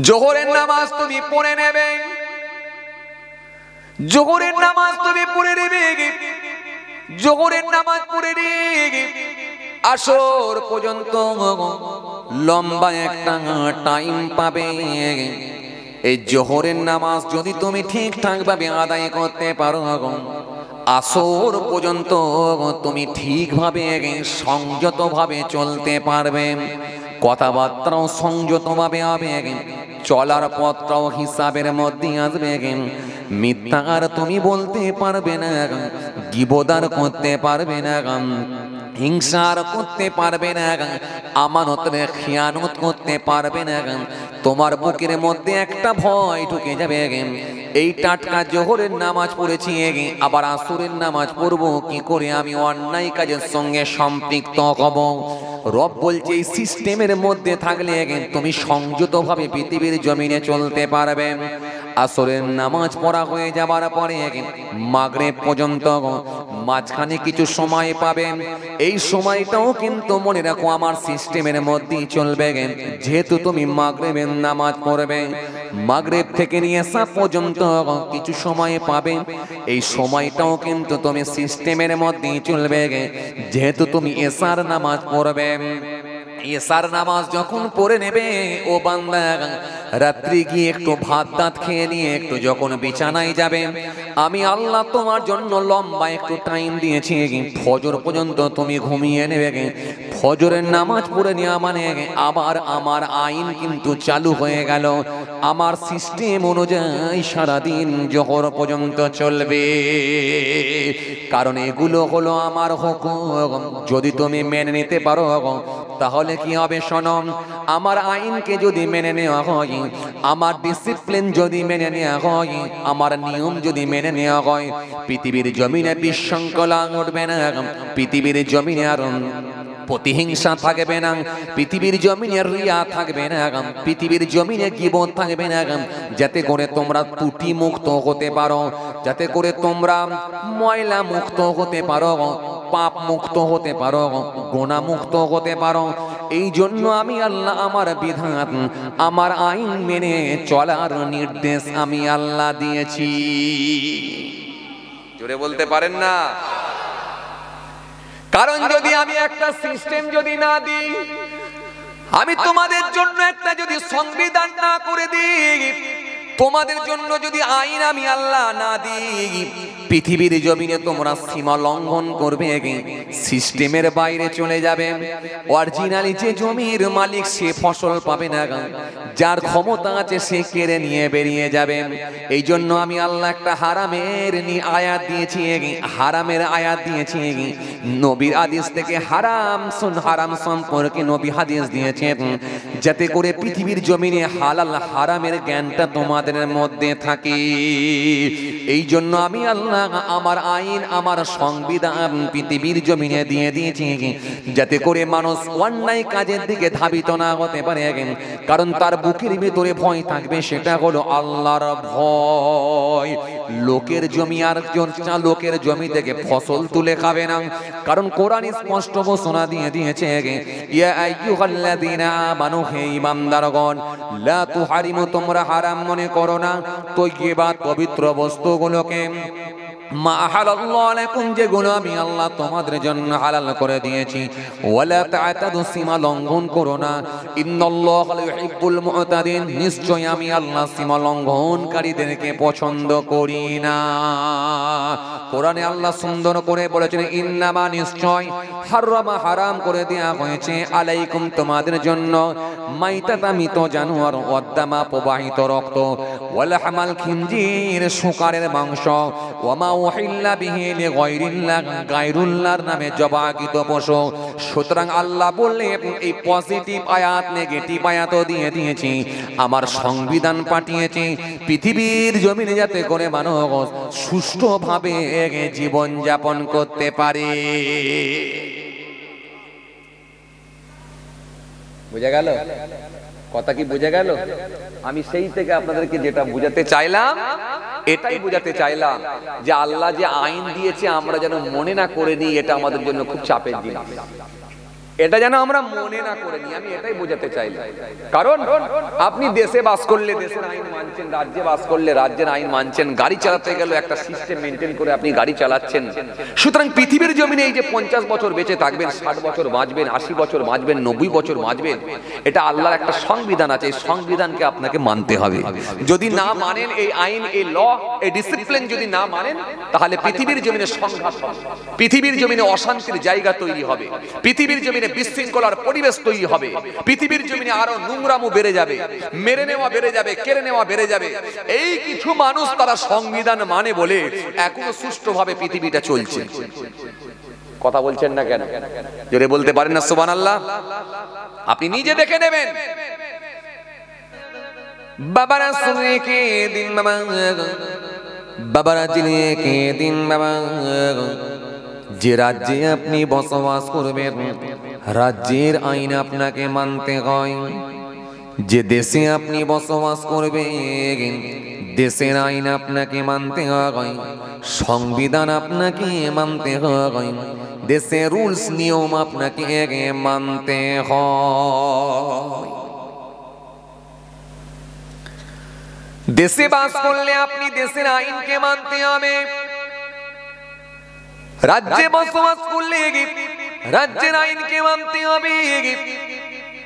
জোহরের নামাজ তুমি পড়ে নেবে, জোহরের নামাজ তুমি পড়ে নেবে, জোহরের নামাজ পড়ে নেবে আসর পর্যন্ত লম্বা একটা টাইম পাবে। এই জোহরের নামাজ যদি তুমি ঠিকঠাক ভাবে আদায় করতে পারো, আসর পর্যন্ত তুমি ঠিকভাবে সংযতভাবে চলতে পারবে, কথাবার্তাও সংযতভাবে হবে, চলার পথটাও হিসাবের মধ্যে আসবে, মিথ্যা আর তুমি বলতে পারবে না, গীবদার করতে পারবে না, হিংসার করতে পারবে না, আমানতের খিয়ানত করতে পারবে না। তোমার বুকের মধ্যে একটা ভয় ঢুকে যাবে, এই টাটকা জোহরের নামাজ পড়েছি আবার আসরের নামাজ পড়বো কি করে, আমি অন্যায় কাজের সঙ্গে সম্পৃক্ত হব। রব বলছে এই সিস্টেমের মধ্যে থাকলে তুমি সংযতভাবে পৃথিবীর জমিনে চলতে পারবে। আসরের নামাজ পড়া হয়ে যাবার পরে মাগরিব পর্যন্ত মাঝখানে কিছু সময় পাবেন, এই সময়টাও কিন্তু মনে রাখো আমার সিস্টেমের মধ্যেই চলবে। যেহেতু তুমি মাগরিবের নামাজ পড়বে, মাগরিব থেকে নিয়ে এসা পর্যন্ত কিছু সময় পাবে, এই সময়টাও কিন্তু তুমি সিস্টেমের মধ্যেই চলবে। যেহেতু তুমি এশার নামাজ পড়বে, এশার নামাজ যখন পড়ে নেবে ও বান্দা, রাত্রি গিয়ে একটু ভাত দাঁত খেয়ে নিয়ে একটু যখন বিছানায় যাবে, আমি আল্লাহ তোমার জন্য লম্বা একটু টাইম দিয়েছি, ফজর পর্যন্ত তুমি ঘুমিয়ে নেবে। ফজরের নামাজ পড়ে নেওয়া মানে আবার আমার আইন কিন্তু চালু হয়ে গেল, আমার সিস্টেম অনুযায়ী সারাদিন জোহর পর্যন্ত চলবে। কারণ এগুলো হলো আমার হুকুম, যদি তুমি মেনে নিতে পারো তাহলে কি হবে শোনো, আমার আইনকে যদি মেনে নেওয়া হয়, আমার ডিসিপ্লিন যদি মেনে নেওয়া হয়, আমার নিয়ম যদি মেনে নেওয়া হয়, পৃথিবীর জমিনে বিশৃঙ্খলা ঘটবে না, পৃথিবীর জমিনে আর প্রতিহিংসা থাকবে না, পৃথিবীর জমিনে রিয়া থাকবে না, পৃথিবীর জমিনে গীবত থাকবে না, যাতে করে তোমরা ত্রুটি মুক্ত হতে পারো, যাতে করে তোমরা ময়লা মুক্ত হতে পারো, পাপ মুক্ত হতে পারো, গুনাহ মুক্ত হতে পারো। এই জন্য আমি আল্লাহ আমার বিধান, আমার আইন মেনে চলার নির্দেশ আমি আল্লাহ দিয়েছি। জোরে বলতে পারেন না? কারণ যদি আমি একটা সিস্টেম যদি না দিই, আমি তোমাদের জন্য একটা যদি সংবিধান না করে দিই, তোমাদের জন্য যদি আইন আমি আল্লাহ না দিই, পৃথিবীর জমিনে তোমরা সীমা লঙ্ঘন করবে, সিস্টেমের বাইরে চলে যাবে। অরিজিনালি যে জমির মালিক সে ফসল পাবে না, যার ক্ষমতা আছে সে কেড়ে নিয়ে বেরিয়ে যাবে। এই জন্য আমি আল্লাহ একটা হারামের আয়াত দিয়েছি, হারামের আয়াত দিয়েছি। নবীর হাদিস থেকে হারাম সম্পর্কে নবী হাদিস দিয়েছেন, যাতে করে পৃথিবীর জমিনে হালাল হারামের জ্ঞানটা তোমাদের মধ্যে থাকে। এই জন্য আমি আল্লাহ আমার আইন, আমার সংবিধান পৃথিবীর জমিনে দিয়ে দিয়েছি, যাতে করে মানুষ অন্যায় কাজের দিকে ধাবিত না হতে পারে। কারণ তার বুকের ভিতরে ভয় থাকবে, সেটা হলো আল্লাহর ভয়। লোকের জমি আর লোকের জমি থেকে ফসল তুলে খাবে না, কারণ কোরআন স্পষ্ট ঘোষণা দিয়ে দিয়েছে, ইয়া আইয়ুহাল্লাযীনা আমানু, হে ঈমানদারগণ, লা তুহারিমু, তোমরা হারাম মনে করো না তাইয়্যিবাত, পবিত্র বস্তুগুলোকে, মা আহাল্লাহু লাকুম, যেগুলো আমি আল্লাহ তোমাদের জন্য হালাল করে দিয়েছি, ওয়ালা তা'তাদু, সীমা লঙ্ঘন করো না, ইন্নাল্লাহা লা ইউহিব্বুল মু'তাদিন, নিশ্চয় আমি আল্লাহ সীমা লঙ্ঘনকারীদেরকে পছন্দ করি না। কোরআনে আল্লাহ সুন্দর করে বলেছেন, ইন্নামা, নিশ্চয়, হারামা, হারাম করে দেয়া হয়েছে, আলাইকুম, তোমাদের জন্য, মাইতাতা, মৃত জানোয়ার, ওয়াদ্দামা, প্রবাহিত রক্ত, ওয়াল হামাল, খিনজির, শুকরের মাংস, ওয়ামা উহিল্লা বিহি লিগায়রিল্লাহ, গায়রুল্লাহর নামে জবাকৃত পশু। সুতরাং আল্লাহ বললেন এই পজিটিভ আয়াত, নেগেটিভ আয়াতও দিয়ে দিয়েছি, আমার সংবিধান পাঠিয়েছি পৃথিবীর জমিনে, যাতে করে মানুষ সুষ্ঠুভাবে জীবন যাপন করতে পারে। বুঝা গেল কথা? কি বুঝা গেল? আমি সেই থেকে আপনাদেরকে যেটা বুঝাতে চাইলাম, এটাই বুঝাতে চাইলাম যে আল্লাহ যে আইন দিয়েছে আমরা যেন মনে না করে নিই, এটা আমাদের জন্য খুব চাপের জিনিস। এটা যেন আমরা মনে না করে নিই, আমি এটাই বোঝাতে চাইলাম। কারণ আপনি দেশে বাস করলে দেশের আইন মানছেন, রাজ্যে বাস করলে রাজ্যের আইন মানছেন, গাড়ি চালাতে গেলে একটা সিস্টেম মেনটেন করে আপনি গাড়ি চালাচ্ছেন। সুতরাং পৃথিবীর জমিনে এই যে 50 বছর বেঁচে থাকবেন, 60 বছর বাঁচবেন, 80 বছর বাঁচবেন, 90 বছর বাঁচবেন, এটা আল্লাহর একটা সংবিধান আছে। এই সংবিধানকে আপনাকে মানতে হবে। যদি না মানেন এই আইন, এই ল, এই ডিসিপ্লিন যদি না মানেন, তাহলে পৃথিবীর জমিনে সংঘাত হবে, পৃথিবীর জমিনে অশান্তির জায়গা তৈরি হবে, পৃথিবীর জমিনে বিশৃঙ্খলার পরিবেশ তৈরি হবে, পৃথিবীর জমিনে আরো নোংরামু বেড়ে যাবে, মেরে নেওয়া বেড়ে যাবে, কেড়ে নেওয়া বেড়ে যাবে। এই কিছু মানুষ তারা সংবিধান মানে বলে এখনো সুষ্ঠুভাবে পৃথিবীটা চলছে। কথা বলছেন না কেন? জোরে বলতে পারেন না সুবহানাল্লাহ? আপনি নিজে দেখে নেবেন। বাবারা শুনে কে দিন বাবা, বাবারা চিনে কে দিন বাবা, যে রাজ্যে আপনি বসবাস করবেন রাজ্যের আইন আপনাকে মানতে হয়। যে দেশে আপনি বসবাস করবেন দেশের আইন আপনাকে মানতে হয়, সংবিধান আপনাকে মানতে হয়, দেশের রুলস নিয়ম আপনাকে মানতে হয়। দেশে বাস করলে আপনি দেশের আইনকে মানতে হবে, রাজ্যে বসবাস করলে রাজ্যের আইনকে মানতে হবে।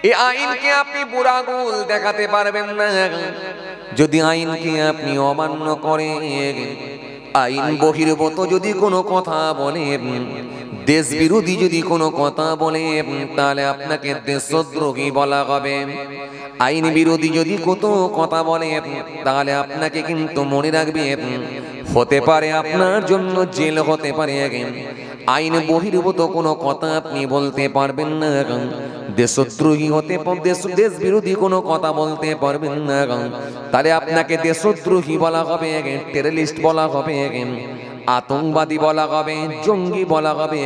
এই আইনকে আপনি বুড়াগুল দেখাতে পারবেন না। যদি আইনকে আপনি অমান্য করেন, আইন বহির্ভূত যদি কোনো কথা বলেন, দেশ বিরোধী যদি কোনো কথা বলেন, তাহলে আপনাকে দেশদ্রোহী বলা হবে। আইন বিরোধী যদি কত কথা বলেন, তাহলে আপনাকে কিন্তু মনে রাখবেন, হতে পারে আপনার জন্য জেল, হতে পারে। আইন বহির্ভূত কোনো কথা আপনি বলতে পারবেন না, দেশদ্রোহী হতে, দেশ বিরোধী কোনো কথা বলতে পারবেন না, তাহলে আপনাকে দেশদ্রোহী বলা হবে, টেররিস্ট বলা হবে, আতঙ্কবাদী বলা হবে, জঙ্গি বলা হবে।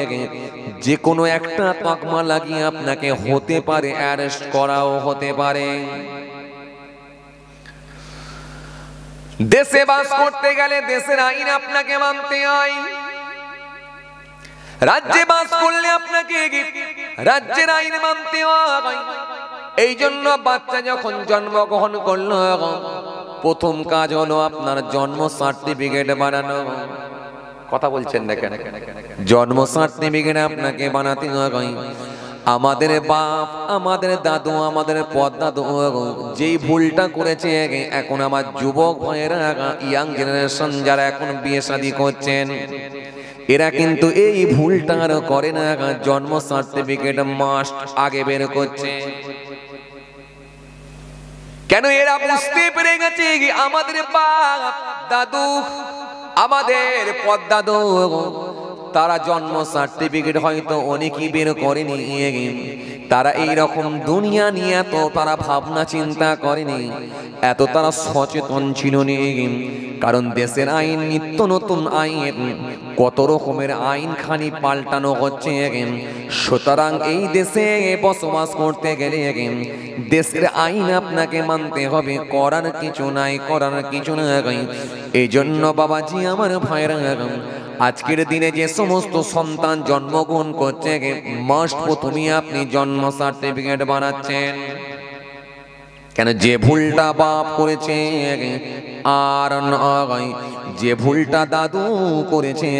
যে কোনো একটা তকমা লাগিয়ে আপনাকে হতে পারে অ্যারেস্ট করাও হতে পারে। দেশে বাস করতে গেলে দেশের আইন আপনাকে মানতে হয়, রাজ্যে বাস করলে আপনাকে রাজ্যের আইন মানতে হয়। এই জন্য বাচ্চা যখন জন্মগ্রহণ করলো, প্রথম কাজ হলো আপনার জন্ম সার্টিফিকেট বানানো। কথা বলছেন না কেন? জন্ম সার্টিফিকেট আপনাকে বানাতে হয়। আমাদের বাপ, আমাদের দাদু, আমাদের পরদাদু যেই ভুলটা করেছে, এখন আমার যুবক ভাইয়েরা, ইয়াং জেনারেশন যারা এখন বিয়ে শাদী করছেন, এরা কিন্তু এই ভুলটা আর করে না। জন্ম সার্টিফিকেট মাস্ট আগে বের করছে। কেন? এরা বুঝতে পেরে গেছে আমাদের বাপ দাদু, আমাদের পরদাদু, তারা জন্ম সার্টিফিকেট হয়তো অনেকই বের করেনি, তারা এই রকম দুনিয়া নিয়ে এত তারা ভাবনা চিন্তা করেনি, এত তারা সচেতন ছিল না। কারণ দেশের আইন, নিত্য নতুন আইন, কত রকমের আইন খানি পাল্টানো হচ্ছে। সুতরাং এই দেশে বসবাস করতে গেলে দেশের আইন আপনাকে মানতে হবে, করার কিছু নাই, করার কিছু নাই। এই জন্য বাবাজি, আমার ভাইরা, আজকের দিনে যে সমস্ত সন্তান জন্মগ্রহণ করছে, মাস্ট প্রথমে আপনি জন্ম সার্টিফিকেট বানাচ্ছেন। কেন? যে ভুলটা বাপ করেছে আর নয়, যে ভুলটা দাদু করেছে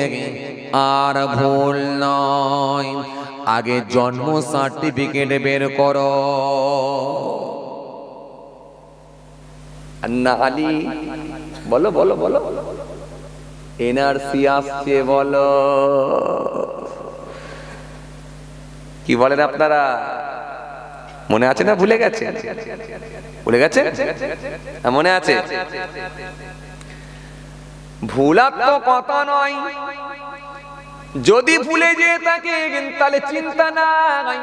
আর ভুল নয়। আগে জন্ম সার্টিফিকেট বের করো। না আলী, বলো বলো বলো, এনআরসি আসছে, বলো কি বলেন আপনারা? মনে আছে না ভুলে গেছে? ভুলে গেছে? মনে আছে? ভুলার তো কথা নয়, যদি ভুলে যেয়ে থাকে তাহলে চিন্তা নাই।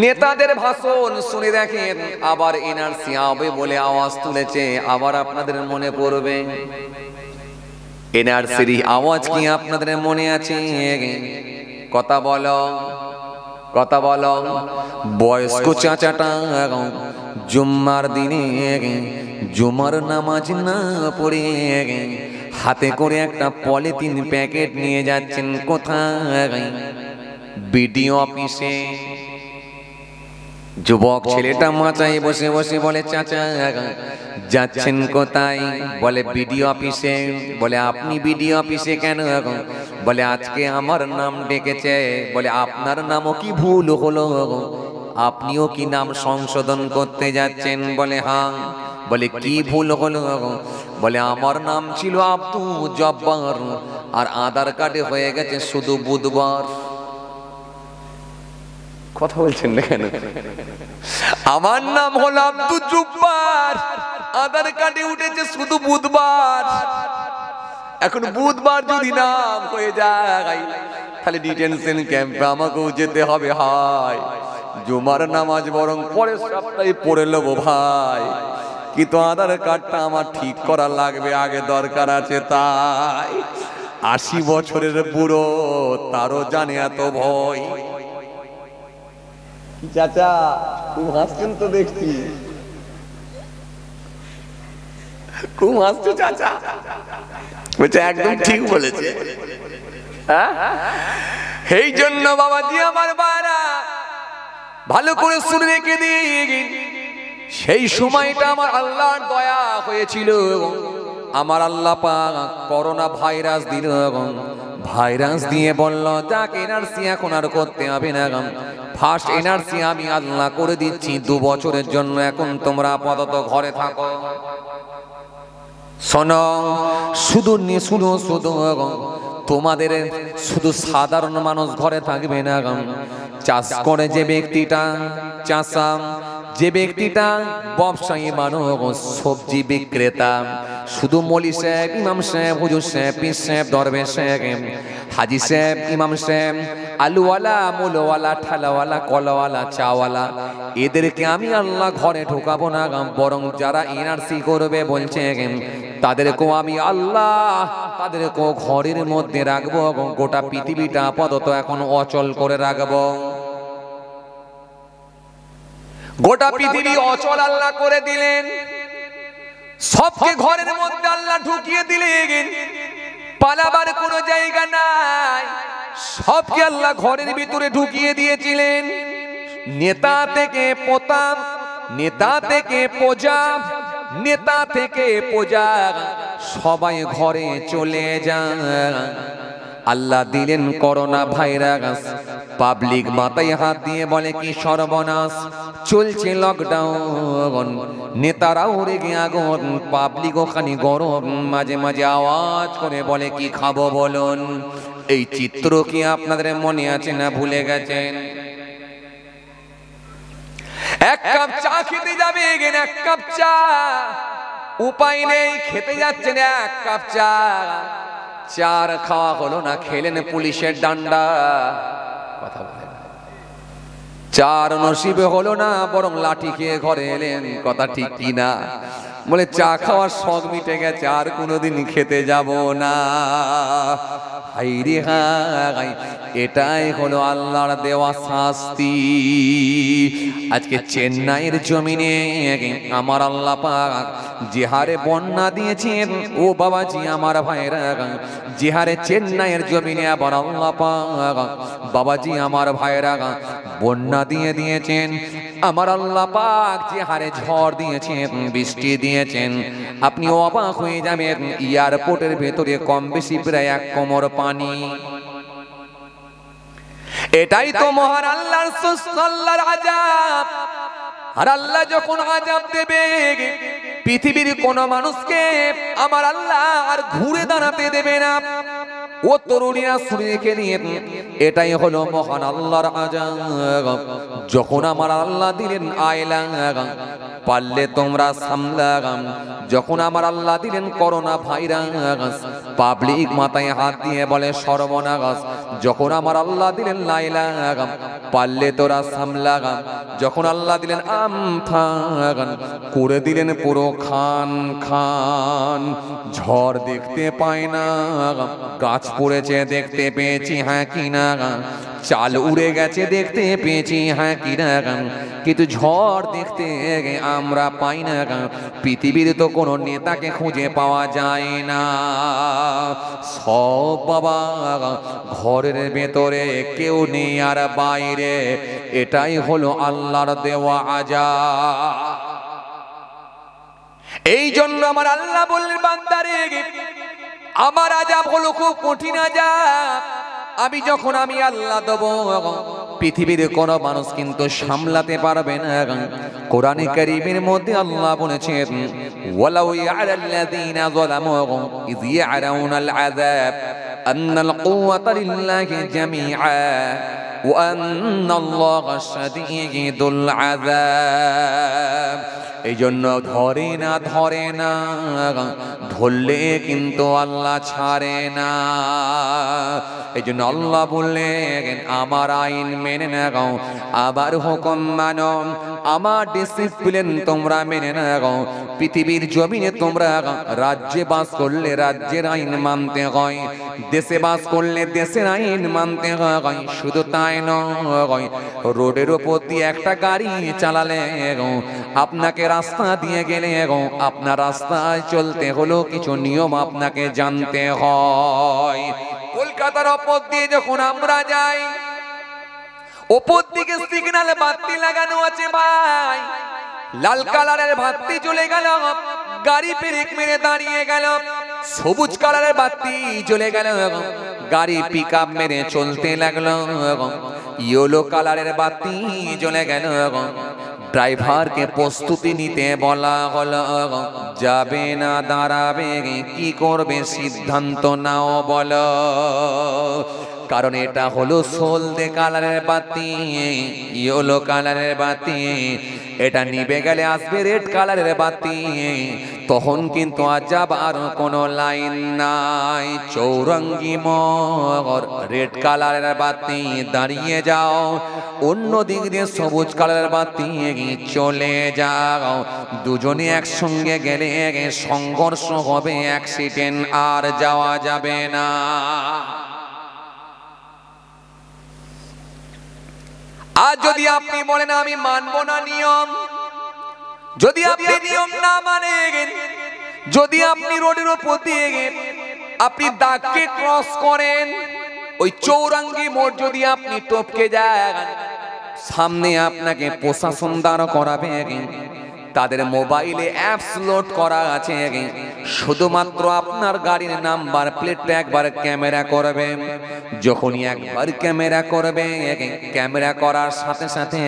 নেতাদের ভাষণ শুনে দেখেন, আবার এনআরসি হবে বলে আওয়াজ তুলেছে, আবার আপনাদের মনে পড়বে। এনআরসির আওয়াজ কি আপনাদের মনে আছে? কথা বলো, কথা বলো। বয়স্ক চাচাটা জুম্মার দিনে জুমার নামাজ না পড়ে হাতে করে একটা পলিথিন প্যাকেট নিয়ে যাচ্ছেন কোথায়? বিডিও অফিসে। যুবক ছেলেটা মাচায় বসে বসে বলে, চাচা যাচ্ছেন কোথায়? বলে বিডিও অফিসে। বলে আপনি বিডিও অফিসে কেন? বলে আজকে আমার নাম ডেকেছে। বলে আপনার নামও কি ভুল হলো? আপনিও কি নাম সংশোধন করতে যাচ্ছেন? বলে হ্যাঁ। বলে কি ভুল হলো? বলে আমার নাম ছিল আব্দুল জব্বার, আর আধার কার্ডে হয়ে গেছে শুধু বুধবার। কথা বলছেন না কেন? আমার নাম হলো আব্দুল জব্বার, আধার কার্ডে উঠেছে শুধু বুধবার। এখন বুধবার যদি নাম হয়ে যায় তাহলে ডিটেনশন ক্যাম্পে আমাকেও যেতে হবে। হাই, জুমার নামাজ বরং পরের সপ্তাহে পড়ে নেবো ভাই, কিন্তু আধার কার্ডটা আমার ঠিক করা লাগবে, আগে দরকার আছে। তাই 80 বছরের বুড়ো, তারও জানে এত ভয়। চাচা খুব হাসছেন তো দেখছি, খুব হাসছো চাচা। বলছে একদম ঠিক বলেছে। এই জন্য বাবাজি আমার বারা ভালো করে শুনে রেখে দিন, সেই সময়টা আমার আল্লাহর দয়া হয়েছিল। আমার আল্লাহ পাক করোনা ভাইরাস দিল, ভাইরাস দিয়ে বলল যাক এনআরসি এখন আর করতে হবে না। ফার্স্ট এনআরসি আমি আল্লাহ করে দিচ্ছি 2 বছরের জন্য, এখন তোমরা আপাতত ঘরে থাকো। শোনো, শুধু তোমাদের শুধু সাধারণ মানুষ ঘরে থাকবে না, চাষ করে যে ব্যক্তিটা চাষা, যে ব্যক্তিটা ব্যবসায়ী মানুষ, সবজি বিক্রেতা, শুধু মৌলী সাহেব, ইমাম সাহেব, হুজুর সাহেব, পীর সাহেব, দরবেশ সাহেব, হাজি সাহেব, ইমাম সাহেব, আলুওয়ালা, মুলোওয়ালা, ঠালাওয়ালা, কলাওয়ালা, চাওয়ালা, এদেরকে আমি আল্লাহ ঘরে ঢোকাবো না, বরং যারা এনআরসি করবে বলছে তাদেরকেও আমি আল্লাহ তাদেরকেও ঘরের মধ্যে রাখবো। গোটা পৃথিবীটা আপাতত এখন অচল করে রাখবো। গোটা পৃথিবী অচল আল্লাহ করে দিলেন, সবকে ঘরের মধ্যে আল্লাহ ঢুকিয়ে দিলেন, পালাবার কোনো জায়গা নাই, সবকে আল্লাহ ঘরের ভিতরে ঢুকিয়ে দিয়েছিলেন। নেতা থেকে প্রতাপ, নেতা থেকে প্রজা, নেতা থেকে প্রজা, সবাই ঘরে চলে যায়। আল্লাহ দিলেন করোনা ভাইরাস, পাবলিক মাথায় হাত দিয়ে বলে কি সর্বনাশ, চলছে লকডাউন, নেতারাও রেগে আগুন, পাবলিক ওখানে গরম, মাঝে মাঝে আওয়াজ করে বলে কি খাবো বলুন। এই চিত্র কি আপনাদের মনে আছে না ভুলে গেছেন? এক কাপ চা খেতে যাবে, এক কাপ চা, উপায় নেই খেতে যাচ্ছেন এক কাপ চা, চার খাওয়া হলো না, খেলেন পুলিশের ডান্ডা। কথা বলে চার নসিবে হলো না, বরং লাঠি খেয়ে ঘরে এলেন। কথা ঠিক কি না? বলে চা খাওয়ার শখ মিটে গেছে, আর কোনোদিন খেতে যাব না। হাই রে হাই, এটাই হলো আল্লাহর দেওয়া শাস্তি। আজকে চেন্নাইয়ের জমিনে আমার আল্লাহ পাক যে হারে বন্যা দিয়েছেন, ও বাবাজি আমার ভাইরা, যে হারে চেন্নাইয়ের জমিনে আবার আল্লাহ পাক বাবাজি আমার ভাইরা বন্যা দিয়ে দিয়েছেন, আমার আল্লাহ পাক যে হারে ঝড় দিয়েছেন, বৃষ্টি দিয়েছেন, আপনি অবাক হয়ে যাবেন। এয়ারপোর্টের ভেতরে কম বেশি প্রায় 1 কোমর পানি। এটাই তো মহান আল্লাহর আযাব। আর আল্লাহ যখন আযাব দেবে, পৃথিবীর কোন মানুষকে আমার আল্লাহ আর ঘুরে দাঁড়াতে দেবে না। ও তরুণীরা শুনে নিয়ে, এটাই হলো মহান আল্লাহর আযাব। যখন আমার আল্লাহ দিলেন আয়লা, পারলে তোমরা সামলাগাম। যখন আমার আল্লাহ দিলেন করোনা ভাইরাস, পাবলিক মাথায় হাত দিয়ে বলে সর্বনাশ। যখন আমার আল্লাহ দিলেন লাইলাগাম, পারলে তোরা সামলাগাম। যখন আল্লাহ দিলেন আমফান, করে দিলেন পুরো খান খান। ঝড় দেখতে পাই না, গাছ পড়েছে দেখতে পেয়েছি হ্যাঁ কিনা, চাল উড়ে গেছে দেখতে পেয়েছি হ্যাঁ কি না, কিন্তু ঝড় দেখতে আমরা পাই না। পৃথিবীর তো কোনো নেতাকে খুঁজে পাওয়া যায় না, সব বাবা ঘরের ভেতরে, কেউ নেই আর বাইরে। এটাই হলো আল্লাহর দেওয়া আযাব। এই জন্য আমার আল্লাহ বললেন বান্দারে, আমার আযাব হলো খুব কঠিন আযাব। আমি যখন আমি আল্লাহ দেব, পৃথিবীর কোনো মানুষ কিন্তু সামলাতে পারবে না। কোরআনে কারীমের মধ্যে আল্লাহ বলেছেন, ওয়ালাউ ইয়ালাল্লাযীনা যালামু ইয ইয়ারাউনাল আযাব আন্নাল কুওয়াতা লিল্লাহি জামিআ ওয়া আন্নাল্লাহা শাদীদুল আযাব। এই জন্য ধরে না ধরলে কিন্তু আল্লাহ ছাড়ে না। এই জন্য আল্লাহ বললেন আমার আইন মেনে নাও, আবার হুকুম মানো, আমার ডিসিপ্লিন তোমরা মেনে নাও। পৃথিবীর জমিনে তোমরা রাজ্যে বাস করলে রাজ্যের আইন মানতে হয়, দেশে বাস করলে দেশের আইন মানতে হয়। শুধু তাই নয়, রোডের ওপর দিয়ে একটা গাড়ি চালালে, আপনাকে রাস্তা দিয়ে গেলে আপনার রাস্তায় চলতে হলো কিছু নিয়ম আপনাকে জানতে হয়। কলকাতার ওপর দিয়ে যখন আমরা যাই, ওপর দিকে সিগন্যাল বাতি লাগানো আছে ভাই, লাল কালারের বাতি জ্বলে গেল, গাড়ি ব্রেক মেরে দাঁড়িয়ে গেল। সবুজ কালারের বাতি জ্বলে গেল, গাড়ি পিকআপ মেরে চলতে লাগলো। ইয়েলো কালারের বাতি জ্বলে গেল, ড্রাইভারকে প্রস্তুতি নিতে বলা হলো, যাবে না দাঁড়াবে, কি করবে সিদ্ধান্ত নাও বলো। কারণ এটা হলো সলদে কালারের বাতি, ইয়েলো কালারের বাতি। এটা নিভে গেলে আসবে রেড কালারের বাতি, তখন কিন্তু আযাব আর কোনো লাইন নাই। চৌরঙ্গি মোড় রেড কালারের বাতি, দাঁড়িয়ে যাও। অন্য দিক দিয়ে সবুজ কালারের বাতি, চলে যাও। দুজনে একসঙ্গে গেলে সংঘর্ষ হবে, অ্যাক্সিডেন্ট, আর যাওয়া যাবে না। আর যদি আপনি বলেন আমি মানব না নিয়ম, যদি আপনি নিয়ম না মানেন, যদি আপনি রোডের উপর দিয়ে আপনি দাগকে ক্রস করেন, ওই চৌরঙ্গি মোড় যদি আপনি টপকে যান, সামনে আপনাকে প্রশাসন দাঁড় করাবে। তাদের মোবাইলে অ্যাপস লোড করা আছে, শুধুমাত্র আপনার গাড়ির নাম্বার প্লেটটা একবার ক্যামেরা করবে। যখনই একবার ক্যামেরা করবে, ক্যামেরা করার সাথে সাথে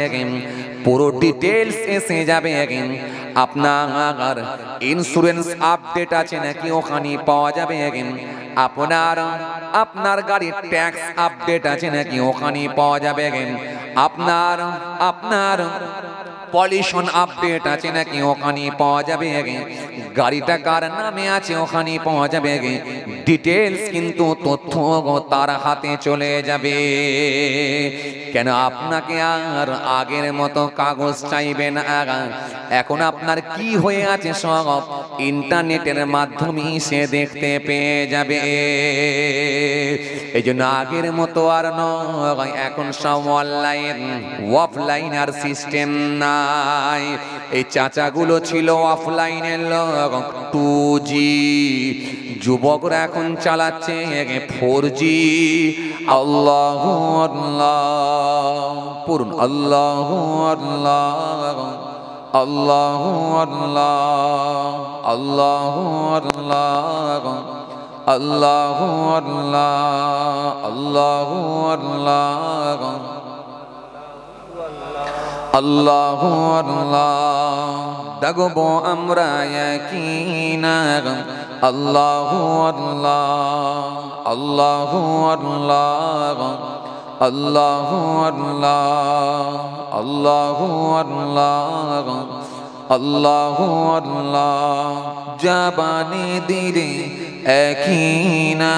পুরো ডিটেলস এসে যাবে। আপনার ইন্স্যুরেন্স আপডেট আছে নাকি ওখানে পাওয়া যাবে। আপনার গাড়ির ট্যাক্স আপডেট আছে নাকি ওখানে পাওয়া যাবে। আপনার পলিউশন আপডেট আছে নাকি ওখানে পাওয়া যাবে। গাড়িটা কার নামে আছে ওখানে পাওয়া যাবে। ডিটেলস কিন্তু তথ্য তার হাতে চলে যাবে। কেন আপনাকে আর আগের মতো কাগজ চাইবে না। এখন আপনার কি হয়ে আছে সব ইন্টারনেটের মাধ্যমে সে দেখতে পেয়ে যাবে। এই জন্য আগের মতো আর নয়, এখন সব অনলাইন, অফলাইন আর সিস্টেম নাই। এই চাচাগুলো ছিল অফলাইনের লোক, 2G। যুবকরা এখন চালাচ্ছে 4G। আল্লাহু আল্লাহ পড়ুন, আল্লাহু আল্লাহ, আল্লাহু আল্লাহ, আল্লাহু আল্লাহ, আল্লাহু আল্লাহ, আল্লাহু আল্লাহ, আল্লাহু আল্লাহ। দেখবো আমরা ইয়াকিনা, আল্লাহু আল্লাহ, আল্লাহু আল্লাহ, আল্লাহু আল্লাহ, আল্লাহু আল্লাহ, আল্লাহু আল্লাহ। জাবানে দিলে ইয়াকিনা,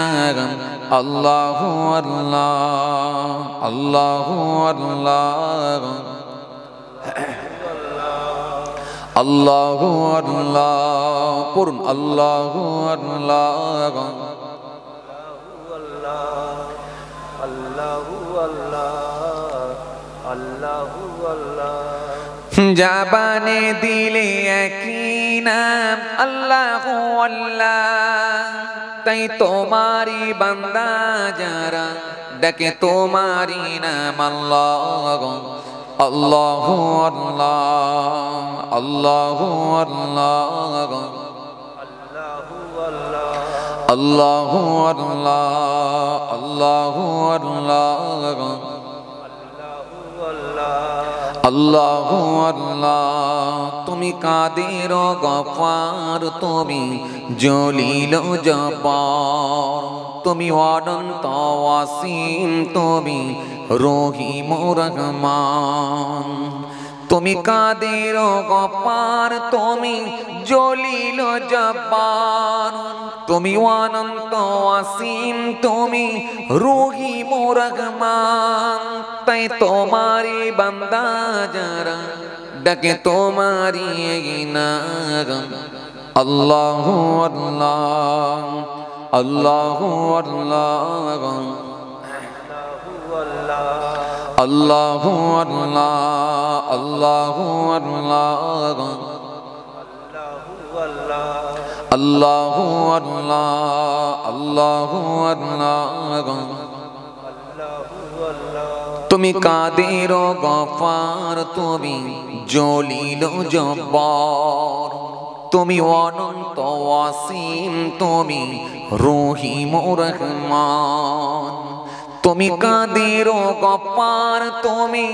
আল্লাহু আল্লাহ, আল্লাহু আল্লাহ, আল্লাহু আল্লাহ পড়ুন, আল্লাহু আল্লাহ, আল্লাহু আল্লাহ আল্লাহু আল্লাহ জাবানে দিলে একই নাম আল্লাহু আল্লাহ তাই তোমারি বান্দা যারা ডাকে তোমারি নাম আল্লাহ আল্লাহু আল্লাহ আল্লাহু আল্লাহ আল্লাহু আল্লাহ আল্লাহু আল্লাহ আল্লাহু আল্লাহ তুমি কাদের গফার তুমি জলিল জব্বার তুমি অনন্ত ওয়াসিম তুমি রহিম রহমান তুমি কাদের গফার তুমি জলিল জব্বার তুমি অনন্ত ওয়াসিম তুমি রহিম রহমান তাই তোমারি বান্দা যারা ডাকে তোমারি নাম আল্লাহু আল্লাহ আল্লাহু আল্লাহ আল্লাহু আল্লাহ আল্লাহু আল্লাহ আল্লাহু আল্লাহ আল্লাহু আল্লাহ তুমি কাদের গফার তুমি জলিল জব্বার তুমি অনন্ত ওয়াসিম তুমি রহিম রহমান তুমি কাদের গফার তুমি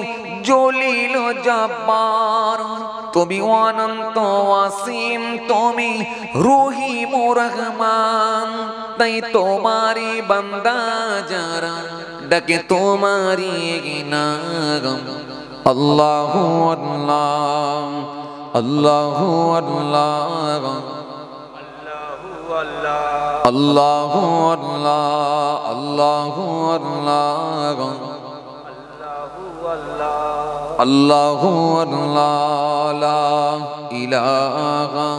জলিল জব্বার তুমি অনন্ত ওয়াসিম তুমি রহিম রহমান তাই তোমারি বান্দা যারা ডাকে তোমারি নাম আল্লাহু আল্লাহ আল্লাহু আল্লাহ আল্লাহু আল্লাহ আল্লাহু আল্লাহ আল্লাহু আল্লাহ লা ইলাহা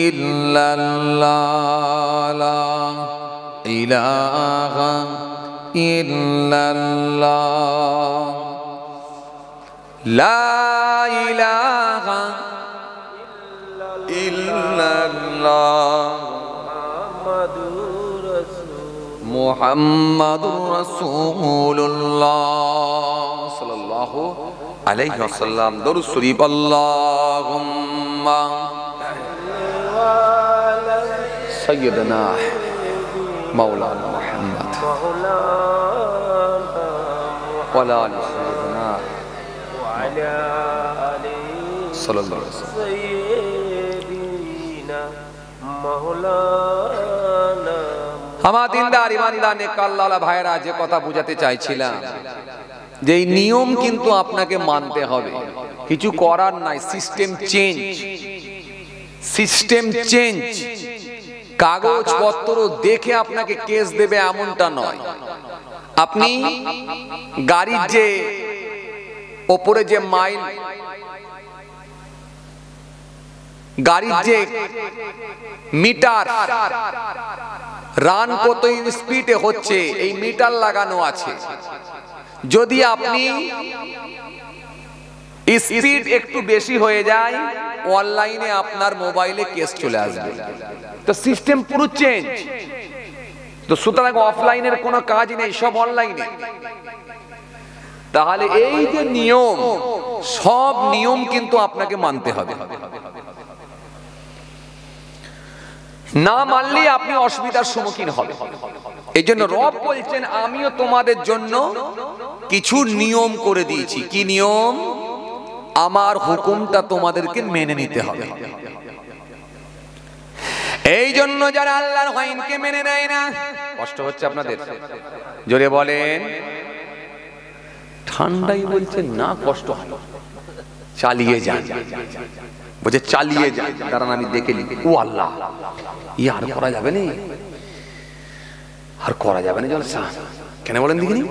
ইল্লাল্লাহ লা ইলাহা ইল্লাল্লাহ লা ইলাহা ইল্লাল্লাহ মুহাম্মাদুর রাসূলুল্লাহ সাল্লাল্লাহু আলাইহি ওয়াসাল্লাম দরুদ শরীফ আল্লাহুম্মা সাইয়্যিদানা মাওলানা মুহাম্মদ ওয়া আলা আলি সাইয়্যিদানা ওয়া আলা আলি সাল্লাল্লাহু আলাইহি ওয়াসাল্লাম সাইয়্যিদিনা মাওলানা আমার দিনদার ইমানদার নেক আল্লাহওয়ালা ভাইরা যে কথা বুঝাতে চাইছিলাম যে এই নিয়ম কিন্তু আপনাকে মানতে হবে, কিছু করার নাই। System change. কাগজপত্র দেখে আপনাকে কেস দেবে এমনটা নয়। আপনি গাড়ির যে ওপরে যে মাইল, গাড়ির যে মিটার, রান কত স্পিডে হচ্ছে এই মিটার লাগানো আছে। যদি আপনি স্পিড একটু বেশি হয়ে যায়, অনলাইনে আপনার মোবাইলে কেস চলে আসবে। তো সিস্টেম পুরো চেঞ্জ। তো সুতরাং অফলাইনের কোনো কাজ নেই, সব অনলাইনে। তাহলে এই যে নিয়ম, সব নিয়ম কিন্তু আপনাকে মানতে হবে। না মানলে আপনি অসুবিধার সম্মুখীন হবেন। এই জন্য রব বলছেন, আমিও তোমাদের জন্য কিছু নিয়ম করে দিয়েছি। কি নিয়ম? আমার হুকুমটা তোমাদেরকে মেনে নিতে হবে। এই জন্য যারা আল্লাহর আইনকে মেনে নেয় না, কষ্ট হচ্ছে আপনাদের? জোরে বলেন। ঠান্ডাই বলছেন না, কষ্ট হয়। চালিয়ে যান, বলছে চালিয়ে যান। কারণ আমি দেখে নি, ও আল্লাহ, ই আর করা যাবে না, আর করা যাবে না জলসা। কেন বলেন দেখিনি?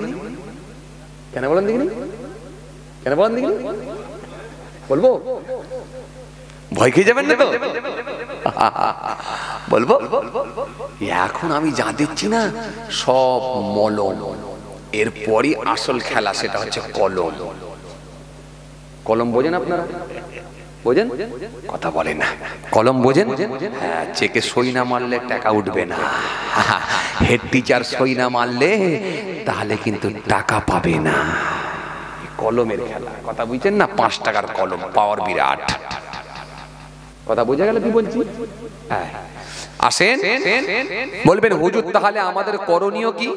কেন বলেন দেখিনি? কেন বলেন দেখিনি? বলবো? ভয় খেয়ে যাবেন না তো? বলবো। এখন আমি যা দিচ্ছি না, সব মলম। এরপরই আসল খেলা, সেটা হচ্ছে কলম। কলম বোঝেন আপনারা? বোঝেন? কথা বলেন না। কলম বোঝেন? হ্যাঁ, চেকে সই না মারলে টাকা উঠবে না। হেড টিচার সই না মারলে তাহলে কিন্তু টাকা পাবে না। কলমের খেলা, কথা বুঝছেন না? 5 টাকার কলম, পাওয়ার বিরাট। কথা বোঝা গেল কি বলছি? হ্যাঁ, আসেন। বলবেন হুজুর তাহলে আমাদের করণীয় কি?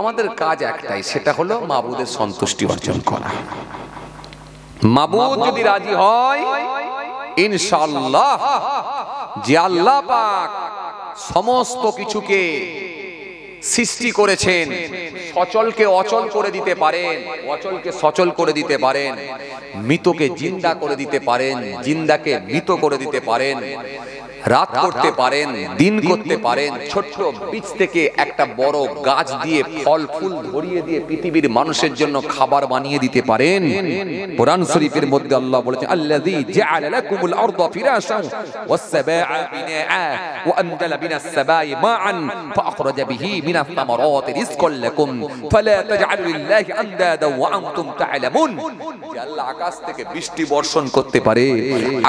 আমাদের কাজ একটাই, সেটা হলো মাবুদের সন্তুষ্টি অর্জন করা। মাবুদ যদি রাজি হয়, ইনশাআল্লাহ, যে আল্লাহ পাক সমস্ত কিছুকে সৃষ্টি করেছেন, সচলকে অচল করে দিতে পারেন, অচলকে সচল করে দিতে পারেন, মৃতকে জিন্দা করে দিতে পারেন, জিন্দাকে মৃত করে দিতে পারেন, রাত করতে পারেন, দিন করতে পারেন, ছোট্ট বীজ থেকে একটা বড় গাছ দিয়ে ফল ফুল ধরিয়ে দিয়ে পৃথিবীর মানুষের জন্য খাবার বানিয়ে দিতে পারেন। কোরআন শরীফের মধ্যে আল্লাহ বলেছেন, আল্লাযী জাআলা লাকুমুল আরদা ফিরাশান ওয়াস সামাআ বিনাআ ওয়া আনজালা মিনাস সামাই মাআন ফাআখরাজা বিহি মিনাস সামারাতি রিজকান লাকুম ফালা তাজআলু লিল্লাহি আনদাদা ওয়া আনতুম তা'লামুন। যে আল্লাহ আকাশ থেকে বৃষ্টি বর্ষণ করতে পারে,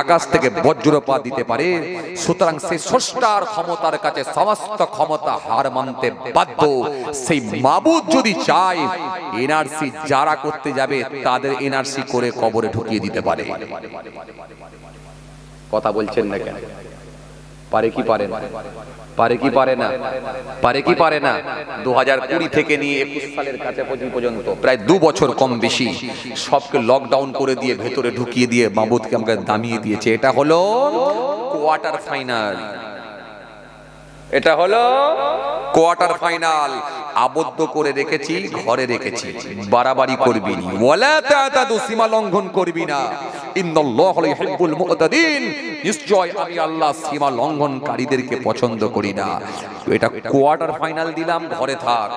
আকাশ থেকে বজ্রপাত দিতে পারে, সুতরাং সেই স্রষ্টার ক্ষমতার কাছে সমস্ত ক্ষমতা হার মানতে বাধ্য। সেই মাবুদ যদি চায়, এনআরসি যারা করতে যাবে তাদের এনআরসি করে কবরে ঢুকিয়ে দিতে পারে। কথা বলছেন না কেন? পারে কি পারে না? পারে কি পারে না? পারে কি পারে না? 2020 থেকে নিয়ে 21 সালের কাছে পর্যন্ত প্রায় 2 বছর কম বেশি সবকে লকডাউন করে দিয়ে ভেতরে ঢুকিয়ে দিয়ে মাবুদকে আমাকে দামিয়ে দিয়েছে। এটা হলো কোয়ার্টার ফাইনাল। এটা হলো কোয়ার্টার ফাইনাল। আবদ্ধ করে রেখেছি, ঘরে রেখেছি, বাড়াবাড়ি করবি না, ওয়ালা তাতাদু, সীমা লঙ্ঘন করবি না। ইন্নাল্লাহু লা ইউহিব্বুল মুতাদিন, নিশ্চয় আমি আল্লাহ সীমা লঙ্ঘনকারীদেরকে পছন্দ করি না। তো এটা কোয়ার্টার ফাইনাল দিলাম, ঘরে থাক।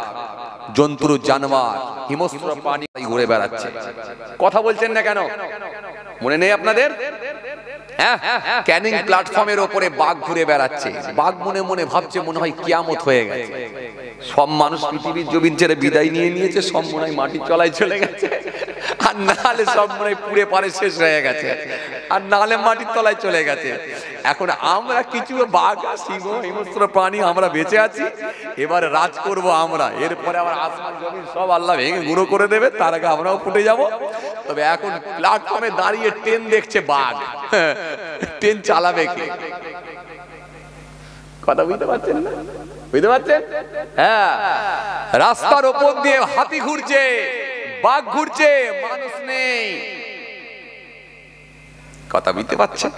জন্তু জানোয়ার হিমস্র পানি ঘুরে বেড়াচ্ছে। কথা বলছেন না কেন? মনে নেই আপনাদের? হ্যাঁ, ক্যানিং প্ল্যাটফর্মের উপরে বাঘ ঘুরে বেড়াচ্ছে। বাঘ মনে মনে ভাবছে মনে হয় কিয়ামত হয়ে গেছে। সব মানুষ পৃথিবীর জমিন ছেড়ে বিদায় নিয়ে নিয়েছে, সব মনে হয় মাটির তলায় চলে গেছে, আর নাহলে সব মনে হয় পুড়ে পারে শেষ হয়ে গেছে, আর নাহলে মাটির তলায় চলে গেছে। এখন আমরা কিছু বাঘ, সিংহ, হিংস্র প্রাণী আমরা বেঁচে আছি। এবারে রাজ করব আমরা। এরপরে আবার আসমান জমিন সব আল্লাহ ভেঙে গুঁড়ো করে দেবে, তার আগে আমরাও ফুটে যাব। তবে এখন প্ল্যাটফর্মে দাঁড়িয়ে ট্রেন দেখছে বাঘ, ট্রেন চালাবে কে? কথা বুঝতে পারছেন না? বুঝতে পারছেন? হ্যাঁ, রাস্তার উপর দিয়ে হাতি ঘুরছে, বাঘ ঘুরছে, মানুষ নেই। কথা বুঝতে পারছেন?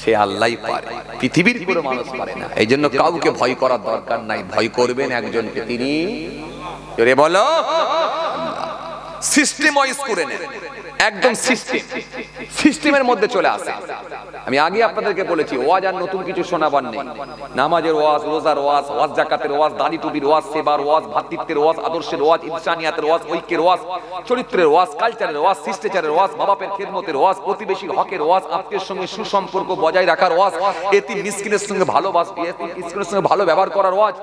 সে আল্লাহই পারে, পৃথিবীর কোনো মানুষ পারে না। এই জন্য কাউকে ভয় করার দরকার নাই। ভয় করবেন একজনকে, তিনি জোরে বলো সিস্টেম ওয়াইজ করে নেন, একদম সিস্টেমের মধ্যে চলে আসে। আমি আগে আপনাদেরকে বলেছি, ওয়াজ আর নতুন কিছু শোনাবার নেই। নামাজের ওয়াজ, রোজার ওয়াজ, ওয়াজ জাকাতের ওয়াজ, দাড়ি টুপির ওয়াজ, সেবার ওয়াজ, ভাতৃত্বের ওয়াজ, আদর্শের ওয়াজ, ইনসানিয়াতের ওয়াজ, ঐক্যের ওয়াজ, চরিত্রের ওয়াজ, কালচারের ওয়াজ, শিষ্টাচারের ওয়াজ, মা বাপের খেদমতের ওয়াজ, প্রতিবেশীর হকের ওয়াজ, আত্মীয়ের সঙ্গে সুসম্পর্ক বজায় রাখার ওয়াজ, এতিম মিসকিনের সঙ্গে মিসকিনের সঙ্গে ভালো ব্যবহার করার ওয়াজ,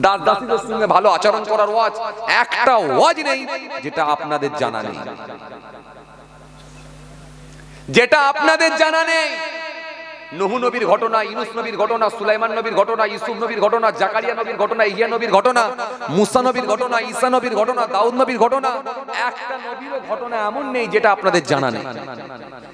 দাস দাসীদের সঙ্গে ভালো আচরণ করার ওয়াজ। একটা ওয়াজ নেই যেটা আপনাদের জানা নেই, যেটা আপনাদের জানা নেই। নূহ নবীর ঘটনা, ইউনূস নবীর ঘটনা, সুলাইমান নবীর ঘটনা, ইউসুফ নবীর ঘটনা, জাকারিয়া নবীর ঘটনা, ইহইয়া নবীর ঘটনা, মুসা নবীর ঘটনা, ঈসা নবীর ঘটনা, দাউদ নবীর ঘটনা। একটা নবীর ঘটনা এমন নেই যেটা আপনাদের জানা নেই।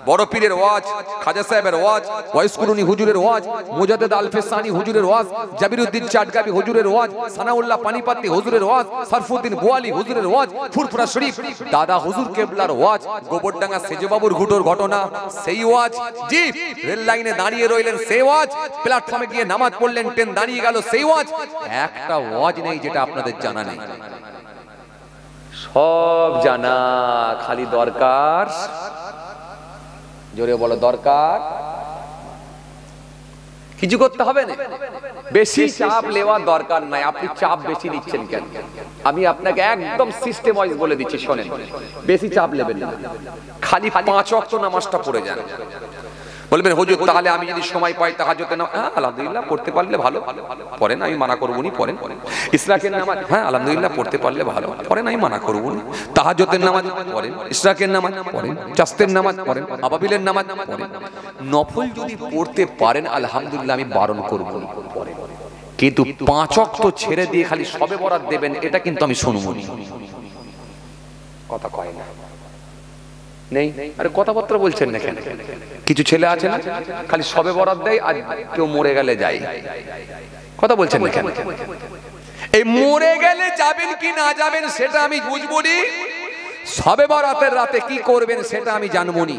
বড় পীরের ওয়াজ, খাজা সাহেবের ওয়াজ, ওয়াইস কুরুনি হুজুরের ওয়াজ, মুজাদ্দেদ আলফেসানি হুজুরের ওয়াজ, জাবিরউদ্দিন চাটগাবি হুজুরের ওয়াজ, সানাউল্লাহ পানিপাতি হুজুরের ওয়াজ, সরফুদ্দিন বোয়ালি হুজুরের ওয়াজ, ফুরফুরা শরীফ দাদা হুজুর কেবলার ওয়াজ, গোবরডাঙ্গা সেজবাবুর ঘুটোর ঘটনা, সেই ওয়াজ। জি, রেল লাইনে দাঁড়িয়ে রইলেন, সেই ওয়াজ। প্ল্যাটফর্মে গিয়ে নামাজ পড়লেন, ট্রেন দাঁড়িয়ে গেল, সেই ওয়াজ। একটা ওয়াজ নেই যেটা আপনাদের জানা নেই। সব জানা, খালি দরকার, জোরে বলো দরকার, কিছু করতে হবে না। বেশি চাপ নেওয়ার দরকার নাই। আপনি চাপ বেশি নিচ্ছেন কেন? আমি আপনাকে একদম সিস্টেম ওয়াইজ বলে দিচ্ছি, শোনেন। বেশি চাপ নেবেন না, খালি 5 ওয়াক্ত নামাজটা পড়ে যান। বলবেন হুজুর তাহলে আমি যদি সময় পাই তাহাজ্জুদের নামাজ, হ্যাঁ আলহামদুলিল্লাহ পড়তে পারলে ভালো, পড়েন, আমি মানা করব না, পড়েন। ইশরাকের নামাজ, হ্যাঁ আলহামদুলিল্লাহ পড়তে পারলে ভালো, পড়েন, আমি মানা করব না। তাহাজ্জুদের নামাজ পড়েন, ইশরাকের নামাজ পড়েন, চাস্তের নামাজ পড়েন, আবাবিলের নামাজ পড়েন। নফল যদি পড়তে পারেন আলহামদুলিল্লাহ আমি বারণ করব না, পড়েন। কিন্তু 5 ওয়াক্ত ছেড়ে দিয়ে খালি শবে বরাত দেবেন, এটা কিন্তু আমি শুনবো না। কথা কয় না নেই, আরে কথাবার্তা বলছেন না কেন? কিছু ছেলে আছে না খালি শবে বরাত দেয়, আর কেউ মরে গেলে যায়, কথা বলছেন না কেন? এই মরে গেলে যাবেন কি না যাবেন সেটা আমি বুঝবো নি, শবে বরাতের রাতে কি করবেন সেটা আমি জানবো নি,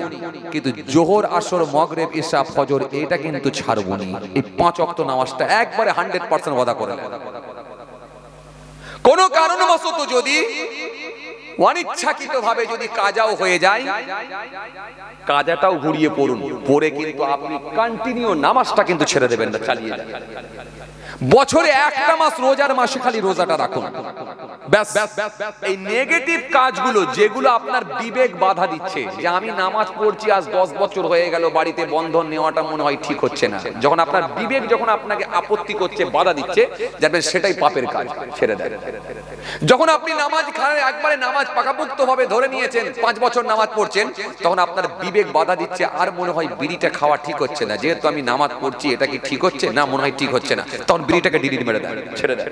কিন্তু জোহর আসর মাগরিব ইশা ফজর এটা কিন্তু ছাড়বো নি। এই 5 ওয়াক্ত নামাজটা একবারে 100% ওয়াদা করে নেন। কোন কারণবশত যদি অনিচ্ছাকৃতভাবে যদি কাজাও হয়ে যায়, কাজাটাও ঘুরিয়ে পড়ুন, পড়ে কিন্তু আপনি কন্টিনিউ নামাজটা কিন্তু ছেড়ে দেবেন না, চালিয়ে যান। বছরে একটা মাস রোজার মাসে খালি রোজাটা রাখুন, ব্যাস। এই নেগেটিভ কাজগুলো যেগুলো আপনার বিবেক বাধা দিচ্ছে, যে আমি নামাজ পড়ছি আজ 10 বছর হয়ে গেল, বাড়িতে বন্ধন নেওয়াটা মনে হয় ঠিক হচ্ছে না, যখন আপনার বিবেক যখন আপনাকে আপত্তি করছে, বাধা দিচ্ছে, যাবেন সেটাই পাপের কাজ, ছেড়ে দেন। যখন আপনি নামাজ একবারে নামাজ পাকাপোক্ত ভাবে ধরে নিয়েছেন, 5 বছর নামাজ পড়ছেন, তখন আপনার বিবেক বাধা দিচ্ছে, আর মনে হয় বিড়িটা খাওয়া ঠিক হচ্ছে না, যেহেতু আমি নামাজ পড়ছি এটা কি ঠিক হচ্ছে না, মনে হয় ঠিক হচ্ছে না, তখন বিড়িটাকে ডিলিট মেরে দেন, ছেড়ে দেন।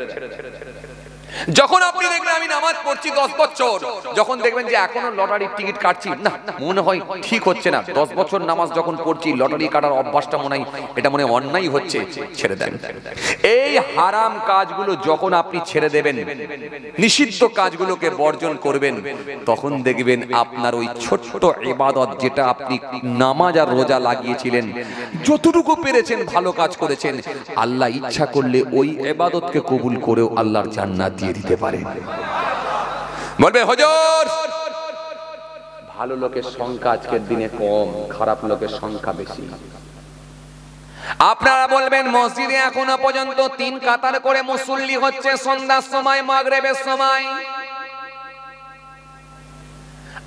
যখন আপনি দেখবেন আমি নামাজ পড়ছি 10 বছর, যখন দেখবেন যে এখনো লটারির টিকিট কাটছি, না মনে হয় ঠিক হচ্ছে না, 10 বছর নামাজ যখন পড়ছি লটারি কাটার অভ্যাসটা মনে হয় এটা মনে অন্যায় হচ্ছে, ছেড়ে দেন। এই হারাম কাজগুলো যখন আপনি ছেড়ে দেবেন, নিষিদ্ধ কাজগুলোকে বর্জন করবেন, তখন দেখবেন আপনার ওই ছোট্ট ইবাদত যেটা আপনি নামাজ আর রোজা লাগিয়েছিলেন, যতটুকু পেরেছেন ভালো কাজ করেছেন, আল্লাহ ইচ্ছা করলে ওই ইবাদতকে কবুল করেও আল্লাহর জান্নাত দিয়ে দিতে পারেন। বলবে হুজুর ভালো লোকের সংখ্যা আজকের দিনে কম, খারাপ লোকের সংখ্যা বেশি। আপনারা বলবেন মসজিদে এখনো পর্যন্ত 3 কাতার করে মুসল্লি হচ্ছে, সন্ধ্যার সময় মাগরিবের সময়।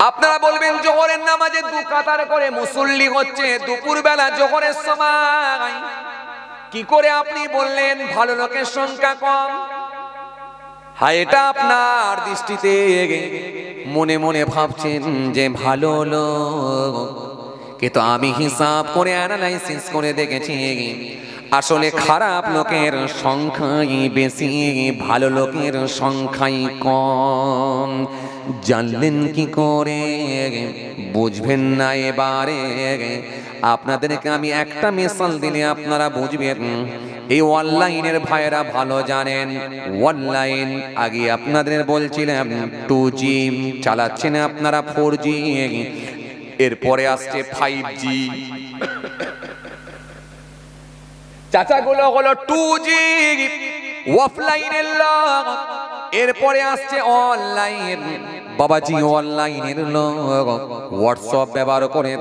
আপনারা বলবেন জোহরের নামাজে 2 কাতার করে মুসল্লি হচ্ছে, দুপুর বেলা জোহরের সময়। কি করে আপনি বললেন ভালো লোকের সংখ্যা কম? হ্যাঁ, এটা আপনার দৃষ্টিতে মনে মনে ভাবছেন যে ভালো লোক, কিন্তু আমি হিসাব করে অ্যানালাইসিস করে দেখেছি আসলে খারাপ লোকের সংখ্যাই বেশি, ভালো লোকের সংখ্যাই কম। জানলেন কি করে? বুঝবেন না এবারে আপনাদেরকে আমি একটা মিসাল দিলে আপনারা বুঝবেন। এই অনলাইনের ভাইরা ভালো জানেন, অনলাইন আগে আপনাদের বলছিলাম 2G চালাচ্ছেন আপনারা, 4G, এরপরে আসছে 5G। চাচাগুলো হলো 2G অফলাইনের লোক, এরপরে আসছে অনলাইন। বাবাজি অনলাইনের লোক হোয়াটসঅ্যাপ ব্যবহার করেন,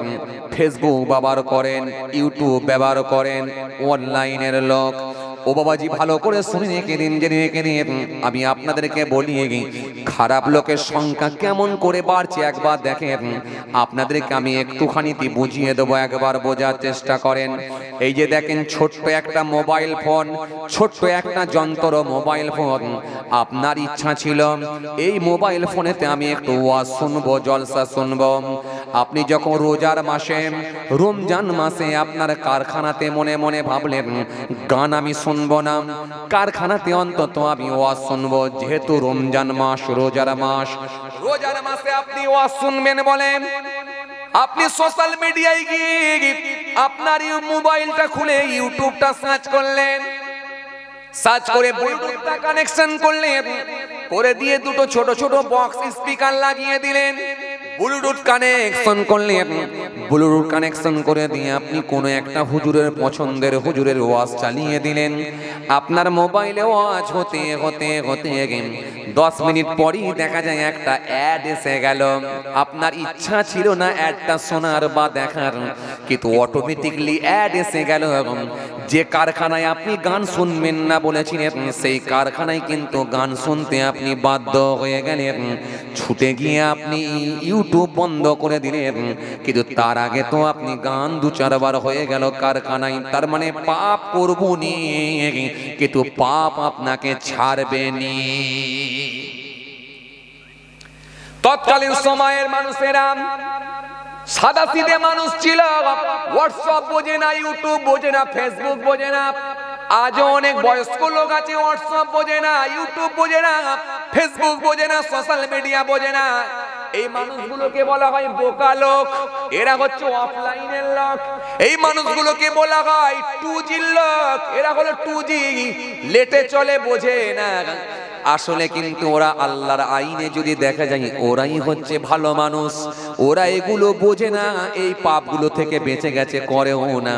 ফেসবুক ব্যবহার করেন, ইউটিউব ব্যবহার করেন, অনলাইনের লোক। ও বাবাজি ভালো করে শুনে রেখে দিন, জেনে রেখে দিন। আমি আপনাদেরকে বলি খারাপ লোকের সংখ্যা কেমন করে বাড়ছে একবার দেখেন। আপনাদেরকে আমি একটুখানি বুঝিয়ে দেবো, একবার বোঝার চেষ্টা করেন। এই যে দেখেন ছোট্ট একটা মোবাইল ফোন, ছোট্ট একটা যন্ত্র মোবাইল ফোন। আপনার ইচ্ছা ছিল এই মোবাইল ফোনেতে আমি একটু ওয়াজ শুনবো, জলসা শুনবো। আপনি যখন রোজার মাসে, রমজান মাসে আপনার কারখানাতে মনে মনে ভাবলেন গান আমি শুনবো না, কারখানাতে অন্তত আমি ওয়াজ শুনবো, যেহেতু রমজান মাস, রোজার মাস, রোজার মাসে আপনি ওয়াজ শুনবেন বলেন। আপনি সোশ্যাল মিডিয়ায় গিয়ে আপনার মোবাইলটা খুলে ইউটিউবটা সার্চ করলেন, সার্চ করে ব্লুটুথটা কানেকশন করলেন, করে দিয়ে দুটো ছোট ছোট বক্স স্পিকার লাগিয়ে দিলেন, ব্লুটুথ কানেকশন করলেন। ব্লুটুথ কানেকশন করে দিয়ে আপনি কোনো একটা হুজুরের পছন্দের হুজুরের ওয়াজ চালিয়ে দিলেন। আপনার মোবাইলে ওয়াজ হতে হতে হতে 10 মিনিট পরই দেখা যায় একটা অ্যাড এসে গেল। আপনার ইচ্ছা ছিল না অ্যাডটা শোনার বা দেখার, কিন্তু অটোমেটিকলি অ্যাড এসে গেল। যে কারখানায় আপনি গান শুনবেন না বলেছিলেন, সেই কারখানায় কিন্তু গান শুনতে আপনি বাধ্য হয়ে গেলেন। ছুটে গিয়ে আপনি ইউটিউব বন্ধ করে দিলেন, কিন্তু তার আগে তো আপনি গান 2-4 বার হয়ে গেল কারখানায়। তার মানে পাপ করবনি, কিন্তু পাপ আপনাকে ছাড়বেনি। তৎকালীন সময়ের মানুষেরা সাদা সিধে মানুষ ছিল। হোয়াটসঅ্যাপ বোঝে না, ইউটিউব বোঝে না, ফেসবুক বোঝে না। আজও অনেক বয়স্ক লোক আছে হোয়াটসঅ্যাপ বোঝে না, ইউটিউব বোঝে না, ফেসবুক বোঝে না, সোশ্যাল মিডিয়া বোঝে না। এই মানুষগুলোকে বলা হয় বোকা লোক, এরা হচ্ছে অফলাইনের লোক। এই মানুষগুলোকে বলা হয় 2G লোক, এরা হলো 2G, লেটে চলে, বোঝে না। আসলে কিন্তু ওরা আল্লাহর আইনে যদি দেখা যায় ওরাই হচ্ছে ভালো মানুষ। ওরা এগুলো বোঝে না, এই পাপগুলো থেকে বেঁচে গেছে, করেও না।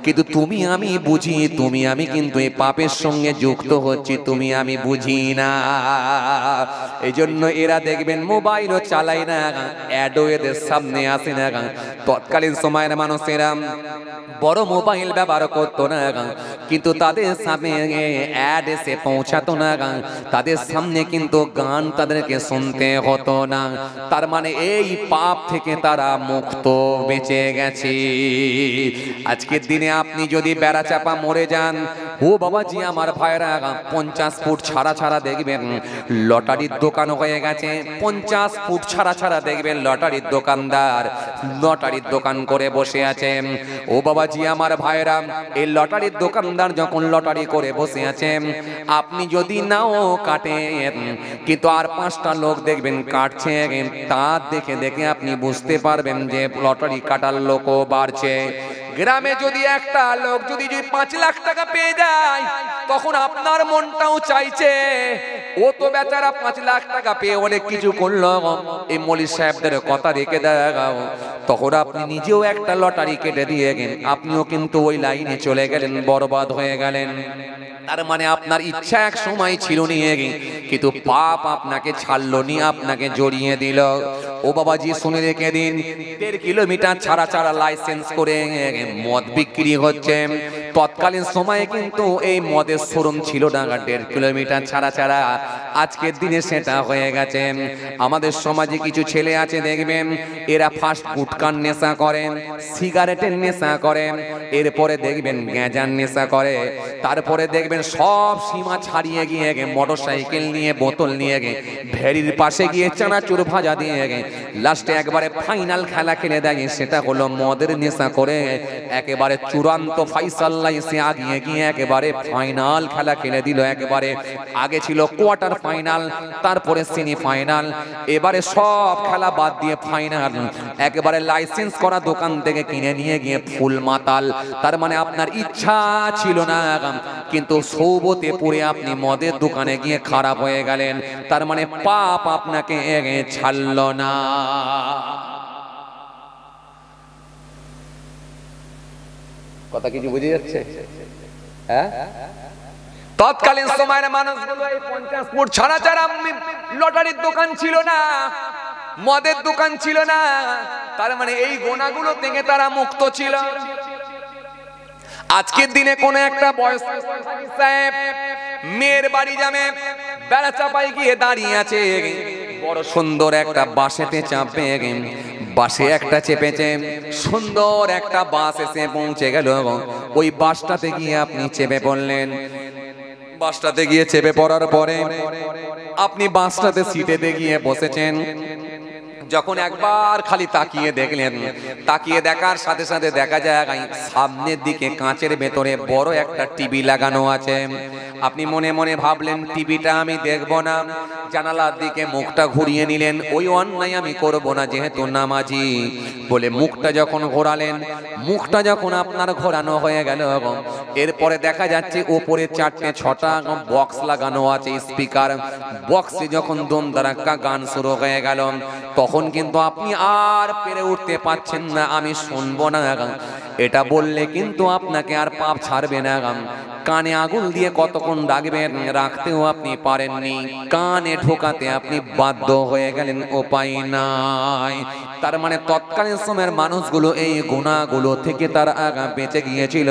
কিন্তু তুমি আমি বুঝি, তুমি আমি কিন্তু এই পাপের সঙ্গে যুক্ত হচ্ছি, তুমি আমি বুঝি না। এই জন্য এরা দেখবেন মোবাইলও চালায় না, অ্যাডও এদের সামনে আসে না। তৎকালীন সময়ের মানুষেরা বড় মোবাইল ব্যবহার করতো না, কিন্তু তাদের সামনে অ্যাড এসে পৌঁছাতো না, তাদের সামনে কিন্তু গান তাদেরকে শুনতে হতো না। তার মানে এই পাপ থেকে তারা মুক্ত, বেঁচে গেছে। আজকের দিনে আপনি যদি বেড়া চাপা মরে যান, ও বাবাজি আমার ভাইরা, 50 ফুট ছাড়া ছাড়া দেখবেন লটারির দোকান হয়ে গেছে। 50 ফুট ছাড়া ছাড়া দেখবেন লটারির দোকানদার লটারির দোকান করে বসে আছে। ও বাবাজি আমার ভাইরা, এই লটারির দোকানদার যখন লটারি করে বসে আছে, আপনি যদি নাও কাটেন, কিন্তু আর 5টা লোক দেখবেন কাটছে, তা দেখে দেখে আপনি বুঝতে পারবেন যে লটারি কাটার লোকও বাড়ছে। গ্রামে যদি একটা লোক যদি 5 লাখ টাকা পেয়ে যায়, তখন আপনার মনটাও চাইছে ও তো বেচারা 5 লাখ টাকা পেয়ে অনেক কিছু করলো, এই মৌলী সাহেবদের কথা রেখে দাও। তখন আপনি নিজেও একটা লটারি কেটে দিয়ে গেলেন, আপনিও কিন্তু ওই লাইনে চলে গেলেন, বরবাদ হয়ে গেলেন। তার মানে আপনার ইচ্ছা এক সময় ছিল নিয়ে, কিন্তু পাপ আপনাকে ছাড়লো নি, আপনাকে জড়িয়ে দিল। ও বাবাজি শুনে রেখে দিন, 1.5 কিলোমিটার ছাড়া ছাড়া লাইসেন্স করে মদ বিক্রি হচ্ছে। তৎকালীন সময়ে কিন্তু এই মদের শোরুম ছিল না, 1.5 কিলোমিটার ছাড়া ছাড়া। আজকের দিনে সেটা হয়ে গেছে। আমাদের সমাজে কিছু ছেলে আছে দেখবেন, এরা ফাস্ট গুটকার নেশা করে, সিগারেটের নেশা করে, এরপরে দেখবেন গাঁজার নেশা করে, তারপরে দেখবেন সব সীমা ছাড়িয়ে গিয়ে মোটরসাইকেল নিয়ে, বোতল নিয়ে ভেড়ির পাশে গিয়ে চানাচুর ভাজা দিয়ে লাস্টে একবারে ফাইনাল খেলা খেলে দেয়, সেটা হলো মদের নেশা করে একেবারে চূড়ান্ত ফাইসাল্লা এসে আগিয়ে গিয়ে একেবারে ফাইনাল খেলা খেলে দিল। একেবারে আগে ছিল কোয়ার্টার ফাইনাল, তারপরে সেমি ফাইনাল, এবারে সব খেলা বাদ দিয়ে ফাইনাল। একেবারে লাইসেন্স করা দোকান থেকে কিনে নিয়ে গিয়ে ফুল মাতাল। তার মানে আপনার ইচ্ছা ছিল না, কিন্তু সৌবতে পড়ে আপনি মদের দোকানে গিয়ে খারাপ হয়ে গেলেন। তার মানে পাপ আপনাকে ছাড়ল না। কথা কিছু বুঝে যাচ্ছে? হ্যাঁ, তৎকালীন সময়ের মানুষগুলো এই 50 ফুট ছাড়া ছাড়া লটারির দোকান ছিল না, মদের দোকান ছিল না। তার মানে এই গোনাগুলো থেকে তারা মুক্ত ছিল। আজকের দিনে কোন একটা বয়স্ক সাহেব মেয়ের বাড়ি যাবে, বেড়া চাপায় গিয়ে দাঁড়িয়ে আছে, বড় সুন্দর একটা বাসেতে চাপবে, বাসে একটা চেপেছে, সুন্দর একটা বাস এসে পৌঁছে গেল। ওই বাসটাতে গিয়ে আপনি চেপে পড়লেন। বাসটাতে গিয়ে চেপে পড়ার পরে আপনি বাসটাতে সিটেতে গিয়ে বসেছেন। যখন একবার খালি তাকিয়ে দেখলেন, তাকিয়ে দেখার সাথে সাথে দেখা যায় সামনের দিকে কাঁচের ভেতরে বড় একটা টিভি লাগানো আছে। আপনি মনে মনে ভাবলেন টিভিটা আমি দেখব না, জানালার দিকে মুখটা ঘুরিয়ে নিলেন। ওই অন্যায় আমি করব না, যেহেতু নামাজি বলে মুখটা যখন ঘোরালেন, মুখটা যখন আপনার ঘোরানো হয়ে গেল, এরপরে দেখা যাচ্ছে উপরে 4-6টা বক্স লাগানো আছে, স্পিকার। বক্সে যখন দম দারাক্কা গান শুরু হয়ে গেল, তখন তখন কিন্তু আপনি আর পেরে উঠতে পারছেন না, আমি শুনবো না, এটা বললে কিন্তু আপনাকে আর পাপ ছাড়বে না। কানে আগুন দিয়ে কতক্ষণ রাখবেন, রাখতেও আপনি পারেননি, কানে ঢোকাতে আপনি বাধ্য হয়ে গেলেন, উপায় নাই। তার মানে তৎকালীন সময়ের মানুষগুলো এই গুনাহগুলো থেকে তারা বেঁচে গিয়েছিল।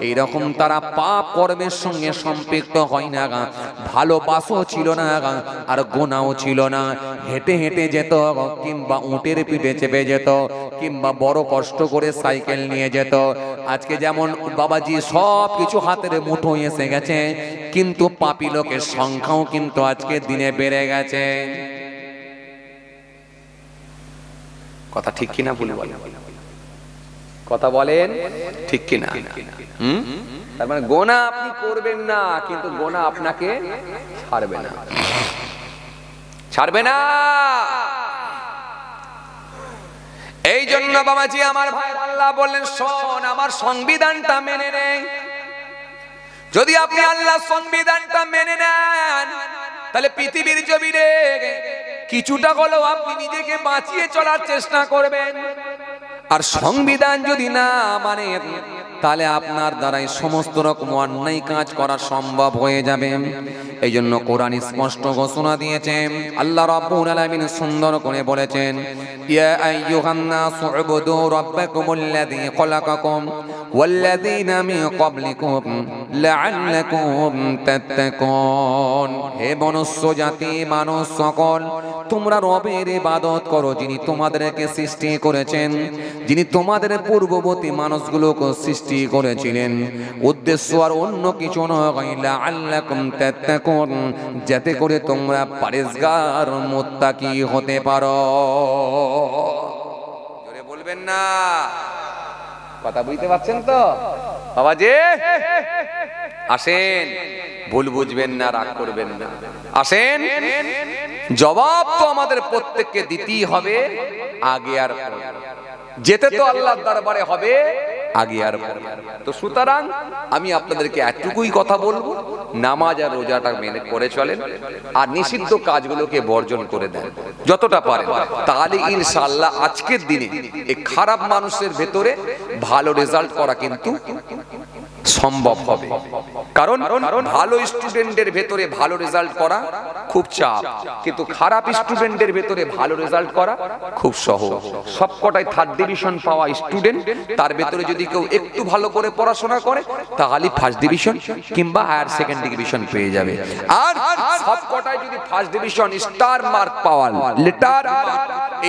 এইরকম তারা পাপ কর্মের সঙ্গে সম্পৃক্ত হয় না, ভালোবাসাও ছিল না আর গুনাহও ছিল না। হেঁটে হেঁটে যেত, কিংবা উটের পিঠে চেপে যেত, কিংবা বড় কষ্ট করে সাইকেল নিয়ে যেত। আজকে যেমন বাবাজি সব কিছু হাতের মুঠো এসে গেছে, কিন্তু পাপী লোকের সংখ্যাও কিন্তু আজকের দিনে বেড়ে গেছে। কথা ঠিক কিনা ভুল বলেন? কথা বলেন ঠিক কিনা? তার মানে গোনা আপনি করবেন না, কিন্তু গোনা আপনাকে ছাড়বে না, ছাড়বে না। এই জন্য বাবাজি আমার ভাই, আল্লাহ বললেন শোন, আমার সংবিধানটা মেনে নে। যদি আপনি আল্লাহ সংবিধানটা মেনে নেন, তাহলে পৃথিবীর জমিনে কিছুটা হলেও আপনি নিজেকে বাঁচিয়ে চলার চেষ্টা করবেন। আর সংবিধান যদি না মানে, তাহলে আপনার দ্বারাই সমস্ত রকম অন্যায় কাজ করা সম্ভব হয়ে যাবে। এই জন্য কোরআন স্পষ্ট ঘোষণা দিয়েছে, আল্লাহ রাব্বুল আলামিন সুন্দর করে বলেছেন, ইয়া আইয়ুহান নাসু উবুদু রাব্বাকুমুল্লাযী খলাকাকুম ওয়াল্লাযীনা মিন ক্বাবলিকুম লাআল্লাকুম তাত্তাকুন। হে মনুষ্য জাতি, মানুষ সকল, তোমরা রবের ইবাদত করো, যিনি তোমাদেরকে সৃষ্টি করেছেন, যিনি তোমাদের পূর্ববর্তী মানুষগুলোকে সৃষ্টি করেছিলেন। উদ্দেশ্য আর অন্য কিছু নয়, লাআল্লাকুম তাত্তাকুন, যাতে করে তোমরা পরেজগার মুত্তাকি হতে পারো। জোরে বলবেন না? কথা বুঝতে পারছেন তো বাবাজি? আসেন, ভুল বুঝবেন না, রাগ করবেন না, আসেন। জবাব তো আমাদের প্রত্যেককে দিতেই হবে, আগে আর যেতে তো আল্লাহর দরবারে হবে, আগে আর তো। সুতরাং আমি আপনাদেরকে এতটুকুই কথা বলবো, নামাজ আর রোজাটা মেনে করে চলেন, আর নিষিদ্ধ কাজগুলোকে বর্জন করে দেন যতটা পারেন। তাহলে ইনশাআল্লাহ আজকের দিনে এই খারাপ মানুষের ভেতরে ভালো রেজাল্ট করা কিন্তু সম্ভব হবে। কারণ ভালো স্টুডেন্টের ভেতরে ভালো রেজাল্ট করা খুব চাপ, কিন্তু খারাপ স্টুডেন্টের ভেতরে ভালো রেজাল্ট করা খুব সহজ। সবকটাই থার্ড ডিভিশন পাওয়া স্টুডেন্ট, তার ভেতরে যদি কেউ একটু ভালো করে পড়াশোনা করে, তাহলে ফার্স্ট ডিভিশন কিংবা হায়ার সেকেন্ড ডিভিশন পেয়ে যাবে। আর সবকটাই যদি ফার্স্ট ডিভিশন স্টার মার্ক পাওয়া, লেটার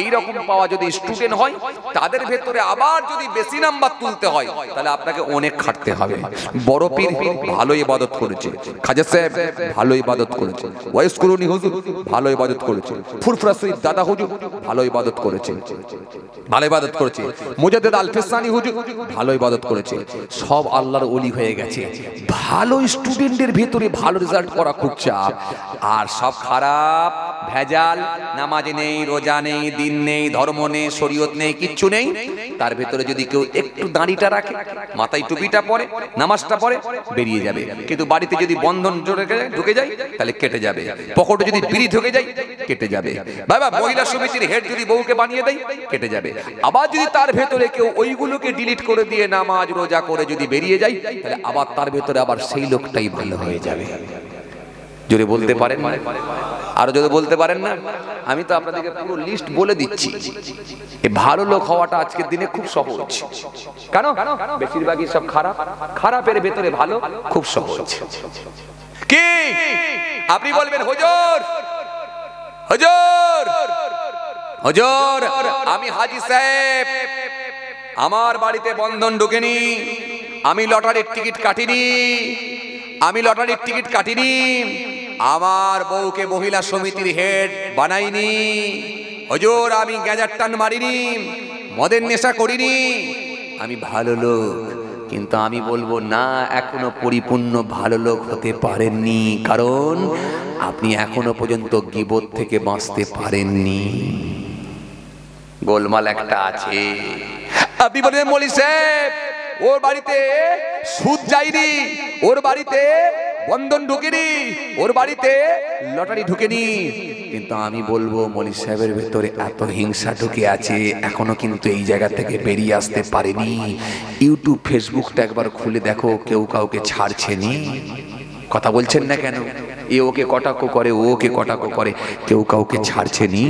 এইরকম পাওয়া যদি স্টুডেন্ট হয়, তাদের ভেতরে আবার যদি বেশি নাম্বার তুলতে হয়, তাহলে আপনাকে অনেক খাটতে হবে। বড় পীর ভালো ইবাদত করেছে, খাজা সাহেব ভালো ইবাদত করেছে, ওয়াইস কুরুনি হুজুর ভালো ইবাদত করেছে, ফুরফুরা শরীফ দাদা হুজুর ভালো ইবাদত করেছে, ভালো ইবাদত করেছে, মুজাদ্দিদ আল-ফিসানি হুজুর ভালো ইবাদত করেছে, সব আল্লাহর ওলি হয়ে গেছে। ভালো স্টুডেন্টের ভেতরে ভালো রেজাল্ট করা খুব চাপ। আর সব খারাপ, ভেজাল, নামাজ নেই, রোজা নেই, দিন নেই, ধর্ম নেই, শরীয়ত নেই, কিচ্ছু নেই, তার ভেতরে যদি কেউ একটু দাড়িটা রাখে, মাথায় টুপিটা পরে, নামাজটা পড়ে, বেরিয়ে যাবে। কিন্তু বাড়িতে যদি বন্ধন ঢুকে যায়, তাহলে কেটে যাবে। পকেটে যদি বিড়ি ঢুকে যায়, কেটে যাবে। বাবা, মহিলা সমিতির হেড যদি বউকে বানিয়ে দেয়, কেটে যাবে। আবার যদি তার ভেতরে কেউ ওইগুলোকে ডিলিট করে দিয়ে নামাজ রোজা করে যদি বেরিয়ে যায়, তাহলে আবার তার ভেতরে আবার সেই লোকটাই ভালো হয়ে যাবে। যদি বলতে পারেন না, আর যদি বলতে পারেন না, আমি তো আপনাদেরকে পুরো লিস্ট বলে দিচ্ছি। এই ভালো লোক হওয়াটা আজকের দিনে খুব সহজ। কেন? বেশিরভাগই সব খারাপ, খারাপের ভেতরে ভালো খুব সহজ। কি আপনি বলবেন, হুজুর হুজুর হুজুর, আমি হাজী সাহেব, আমার বাড়িতে বন্ধন ঢোকেনি, আমি লটারির টিকিট কাটিনি, আমি লটারির টিকিট কাটিনি, আমার বউকে মহিলা সমিতির হেড বানাইনি, হুজুর আমি গ্যাজার টান মারিনি, মদের নেশা করিনি, আমি ভালো লোক। কিন্তু আমি বলবো না, এখনো পরিপূর্ণ ভালো লোক হতে পারেননি, কারণ আপনি এখনো পর্যন্ত গীবত থেকে বাঁচতে পারেননি। গোলমাল একটা আছে। আপনি বলবেন মৌলভী সাহেব, ওর বাড়িতে সুদ যায়নি, ওর বাড়িতে বন্ধন ঢুকেনি, ওর বাড়িতে লটারি ঢুকেনি, কিন্তু আমি বলবো মলি সাহেবের ভেতরে এত হিংসা ঢুকে আছে, এখনো কিন্তু এই জায়গা থেকে বেরিয়ে আসতে পারেনি। ইউটিউব ফেসবুকটা একবার খুলে দেখো, কেউ কাউকে ছাড়ছে নি। কথা বলছেন না কেন? এ ওকে কটাক্ষ করে, ও ওকে কটাক্ষ করে, কেউ কাউকে ছাড়ছে নি।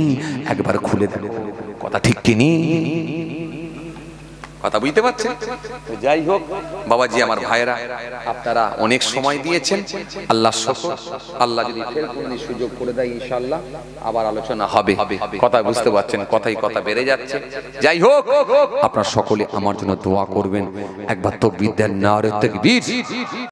একবার খুলে দেখো, কথা ঠিক কিনি? কথা বুঝতে পারছেন? যাই হোক বাবাজি, আমার ভাইরা, আপনারা অনেক সময় দিয়েছেন, আল্লাহ শুকর। আল্লাহ যদি ফের কোনো সুযোগ করে দেয় ইনশাআল্লাহ আবার আলোচনা হবে। কথা বুঝতে পারছেন? কথা বেড়ে যাচ্ছে। যাই হোক, আপনারা সকলে আমার জন্য দোয়া করবেন। একবার তাকবীর দেন, নারে তাকবীর।